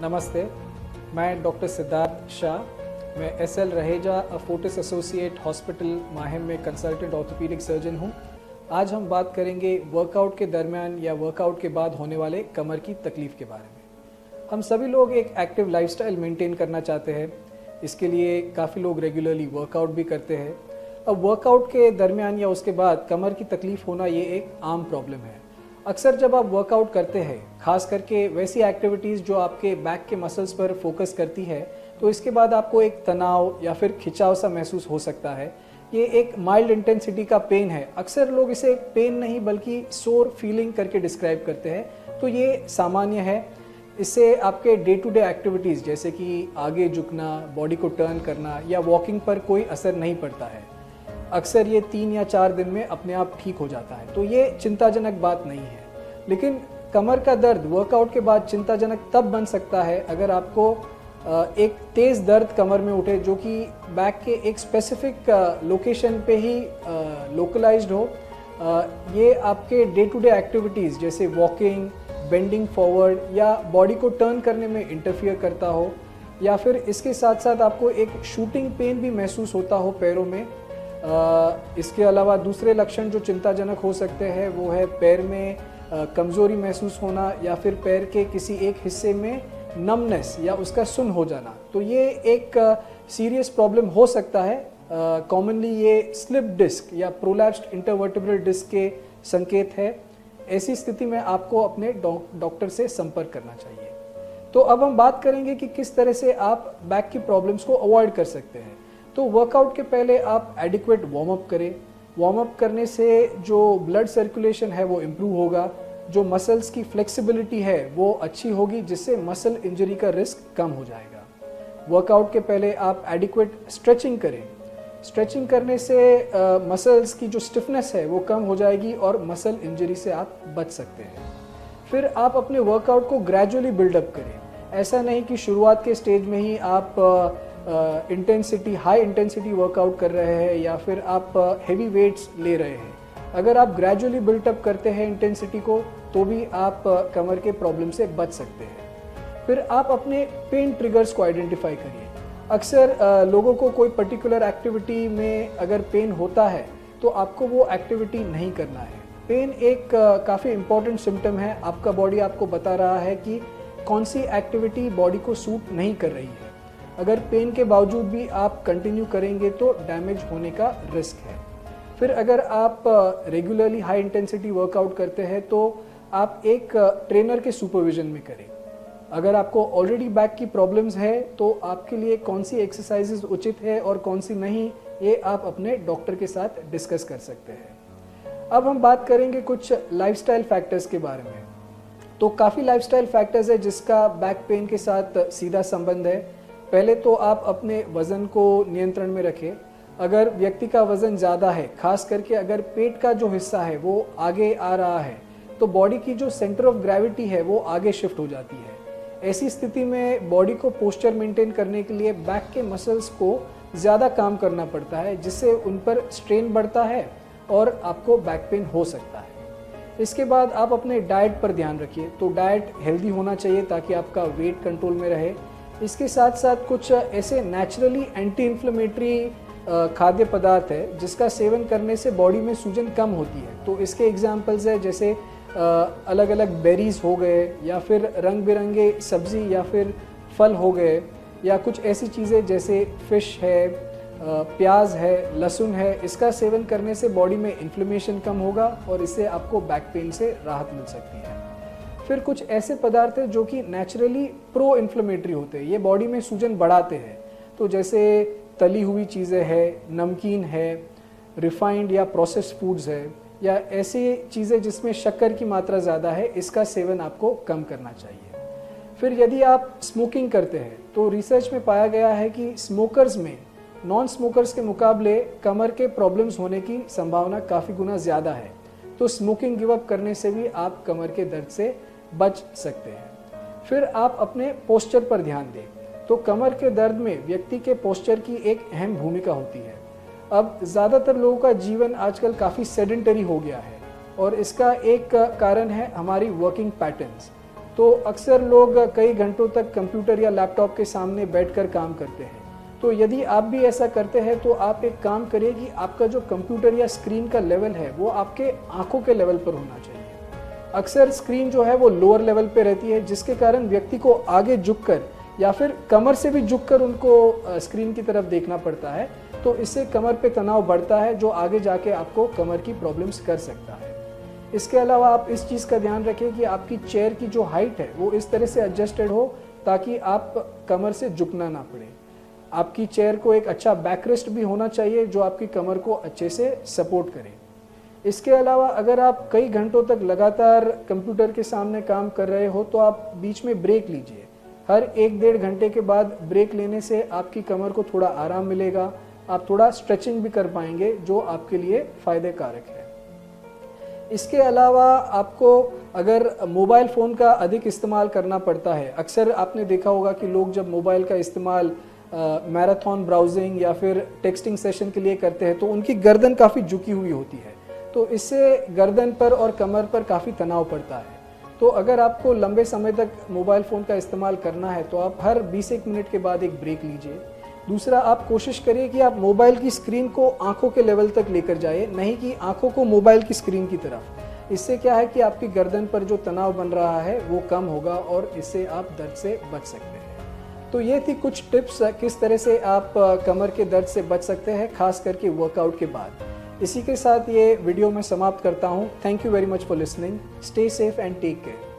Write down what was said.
नमस्ते, मैं डॉक्टर सिद्धार्थ शाह। मैं SL Raheja Fortis associate hospital Mahim में कंसल्टेंट ऑर्थोपीडिक सर्जन हूँ। आज हम बात करेंगे वर्कआउट के दरमियान या वर्कआउट के बाद होने वाले कमर की तकलीफ़ के बारे में। हम सभी लोग एक एक्टिव लाइफस्टाइल मेंटेन करना चाहते हैं, इसके लिए काफ़ी लोग रेगुलरली वर्कआउट भी करते हैं। अब वर्कआउट के दरमियान या उसके बाद कमर की तकलीफ़ होना ये एक आम प्रॉब्लम है। अक्सर जब आप वर्कआउट करते हैं, खास करके वैसी एक्टिविटीज़ जो आपके बैक के मसल्स पर फोकस करती है, तो इसके बाद आपको एक तनाव या फिर खिंचाव सा महसूस हो सकता है। ये एक माइल्ड इंटेंसिटी का पेन है। अक्सर लोग इसे पेन नहीं बल्कि सोर फीलिंग करके डिस्क्राइब करते हैं, तो ये सामान्य है। इससे आपके डे टू डे एक्टिविटीज़ जैसे कि आगे झुकना, बॉडी को टर्न करना या वॉकिंग पर कोई असर नहीं पड़ता है। अक्सर ये 3 या 4 दिन में अपने आप ठीक हो जाता है, तो ये चिंताजनक बात नहीं है। लेकिन कमर का दर्द वर्कआउट के बाद चिंताजनक तब बन सकता है अगर आपको एक तेज़ दर्द कमर में उठे जो कि बैक के एक स्पेसिफिक लोकेशन पे ही लोकलाइज्ड हो। ये आपके डे टू डे एक्टिविटीज़ जैसे वॉकिंग, बेंडिंग फॉरवर्ड या बॉडी को टर्न करने में इंटरफियर करता हो, या फिर इसके साथ साथ आपको एक शूटिंग पेन भी महसूस होता हो पैरों में। इसके अलावा दूसरे लक्षण जो चिंताजनक हो सकते हैं वो है पैर में कमज़ोरी महसूस होना या फिर पैर के किसी एक हिस्से में नमनेस या उसका सुन्न हो जाना। तो ये एक सीरियस प्रॉब्लम हो सकता है। कॉमनली ये स्लिप डिस्क या प्रोलैप्स्ड इंटरवर्टिब्रल डिस्क के संकेत है। ऐसी स्थिति में आपको अपने डॉक्टर से संपर्क करना चाहिए। तो अब हम बात करेंगे कि किस तरह से आप बैक की प्रॉब्लम्स को अवॉइड कर सकते हैं। तो वर्कआउट के पहले आप एडिक्वेट वार्म अप करें। वार्म अप करने से जो ब्लड सर्कुलेशन है वो इम्प्रूव होगा, जो मसल्स की फ्लेक्सिबिलिटी है वो अच्छी होगी, जिससे मसल इंजरी का रिस्क कम हो जाएगा। वर्कआउट के पहले आप एडिक्वेट स्ट्रेचिंग करें। स्ट्रेचिंग करने से मसल्स की जो स्टिफनेस है वो कम हो जाएगी और मसल इंजरी से आप बच सकते हैं। फिर आप अपने वर्कआउट को ग्रेजुअली बिल्डअप करें। ऐसा नहीं कि शुरुआत के स्टेज में ही आप हाई इंटेंसिटी वर्कआउट कर रहे हैं या फिर आप हेवी वेट्स ले रहे हैं। अगर आप ग्रेजुअली बिल्टअप करते हैं इंटेंसिटी को, तो भी आप कमर के प्रॉब्लम से बच सकते हैं। फिर आप अपने पेन ट्रिगर्स को आइडेंटिफाई करिए। अक्सर लोगों को कोई पर्टिकुलर एक्टिविटी में अगर पेन होता है तो आपको वो एक्टिविटी नहीं करना है। पेन एक काफ़ी इम्पॉर्टेंट सिम्टम है। आपका बॉडी आपको बता रहा है कि कौन सी एक्टिविटी बॉडी को सूट नहीं कर रही है। अगर पेन के बावजूद भी आप कंटिन्यू करेंगे तो डैमेज होने का रिस्क है। फिर अगर आप रेगुलरली हाई इंटेंसिटी वर्कआउट करते हैं तो आप एक ट्रेनर के सुपरविजन में करें। अगर आपको ऑलरेडी बैक की प्रॉब्लम्स है तो आपके लिए कौन सी एक्सरसाइजेज उचित है और कौन सी नहीं, ये आप अपने डॉक्टर के साथ डिस्कस कर सकते हैं। अब हम बात करेंगे कुछ लाइफस्टाइल फैक्टर्स के बारे में। तो काफ़ी लाइफस्टाइल फैक्टर्स है जिसका बैक पेन के साथ सीधा संबंध है। पहले तो आप अपने वज़न को नियंत्रण में रखें। अगर व्यक्ति का वज़न ज़्यादा है, खास करके अगर पेट का जो हिस्सा है वो आगे आ रहा है, तो बॉडी की जो सेंटर ऑफ ग्रेविटी है वो आगे शिफ्ट हो जाती है। ऐसी स्थिति में बॉडी को पोस्चर मेंटेन करने के लिए बैक के मसल्स को ज़्यादा काम करना पड़ता है, जिससे उन पर स्ट्रेन बढ़ता है और आपको बैक पेन हो सकता है। इसके बाद आप अपने डाइट पर ध्यान रखिए। तो डाइट हेल्दी होना चाहिए ताकि आपका वेट कंट्रोल में रहे। इसके साथ साथ कुछ ऐसे नेचुरली एंटी इन्फ्लेमेटरी खाद्य पदार्थ है जिसका सेवन करने से बॉडी में सूजन कम होती है। तो इसके एग्जांपल्स है जैसे अलग अलग बेरीज हो गए, या फिर रंग बिरंगे सब्जी या फिर फल हो गए, या कुछ ऐसी चीज़ें जैसे फिश है, प्याज है, लहसुन है। इसका सेवन करने से बॉडी में इन्फ्लेमेशन कम होगा और इससे आपको बैक पेन से राहत मिल सकती है। फिर कुछ ऐसे पदार्थ हैं जो कि नेचुरली प्रो इन्फ्लेमेटरी होते हैं, ये बॉडी में सूजन बढ़ाते हैं। तो जैसे तली हुई चीज़ें हैं, नमकीन है, रिफाइंड या प्रोसेस्ड फूड्स है, या ऐसी चीज़ें जिसमें शक्कर की मात्रा ज़्यादा है, इसका सेवन आपको कम करना चाहिए। फिर यदि आप स्मोकिंग करते हैं तो रिसर्च में पाया गया है कि स्मोकर्स में नॉन स्मोकर्स के मुकाबले कमर के प्रॉब्लम्स होने की संभावना काफ़ी गुना ज़्यादा है। तो स्मोकिंग गिव अप करने से भी आप कमर के दर्द से बच सकते हैं। फिर आप अपने पोस्चर पर ध्यान दें। तो कमर के दर्द में व्यक्ति के पोस्चर की एक अहम भूमिका होती है। अब ज़्यादातर लोगों का जीवन आजकल काफ़ी सेडेंटरी हो गया है और इसका एक कारण है हमारी वर्किंग पैटर्न्स। तो अक्सर लोग कई घंटों तक कंप्यूटर या लैपटॉप के सामने बैठकर काम करते हैं। तो यदि आप भी ऐसा करते हैं तो आप एक काम करिए कि आपका जो कंप्यूटर या स्क्रीन का लेवल है वो आपके आंखों के लेवल पर होना चाहिए। अक्सर स्क्रीन जो है वो लोअर लेवल पे रहती है, जिसके कारण व्यक्ति को आगे झुककर या फिर कमर से भी झुककर उनको स्क्रीन की तरफ देखना पड़ता है। तो इससे कमर पे तनाव बढ़ता है, जो आगे जाके आपको कमर की प्रॉब्लम्स कर सकता है। इसके अलावा आप इस चीज़ का ध्यान रखें कि आपकी चेयर की जो हाइट है वो इस तरह से एडजस्टेड हो ताकि आप कमर से झुकना ना पड़े। आपकी चेयर को एक अच्छा बैकरेस्ट भी होना चाहिए जो आपकी कमर को अच्छे से सपोर्ट करे। इसके अलावा अगर आप कई घंटों तक लगातार कंप्यूटर के सामने काम कर रहे हो तो आप बीच में ब्रेक लीजिए। हर 1-1.5 घंटे के बाद ब्रेक लेने से आपकी कमर को थोड़ा आराम मिलेगा, आप थोड़ा स्ट्रेचिंग भी कर पाएंगे जो आपके लिए फ़ायदे कारक है। इसके अलावा आपको अगर मोबाइल फ़ोन का अधिक इस्तेमाल करना पड़ता है, अक्सर आपने देखा होगा कि लोग जब मोबाइल का इस्तेमाल मैराथन ब्राउजिंग या फिर टेक्सटिंग सेशन के लिए करते हैं तो उनकी गर्दन काफ़ी झुकी हुई होती है, तो इससे गर्दन पर और कमर पर काफ़ी तनाव पड़ता है। तो अगर आपको लंबे समय तक मोबाइल फ़ोन का इस्तेमाल करना है तो आप हर 20-1 मिनट के बाद एक ब्रेक लीजिए। दूसरा, आप कोशिश करिए कि आप मोबाइल की स्क्रीन को आंखों के लेवल तक लेकर जाइए, नहीं कि आंखों को मोबाइल की स्क्रीन की तरफ। इससे क्या है कि आपकी गर्दन पर जो तनाव बन रहा है वो कम होगा और इससे आप दर्द से बच सकते हैं। तो ये थी कुछ टिप्स किस तरह से आप कमर के दर्द से बच सकते हैं, खास करके वर्कआउट के बाद। इसी के साथ ये वीडियो मैं समाप्त करता हूँ। Thank you very much for listening. Stay safe and take care.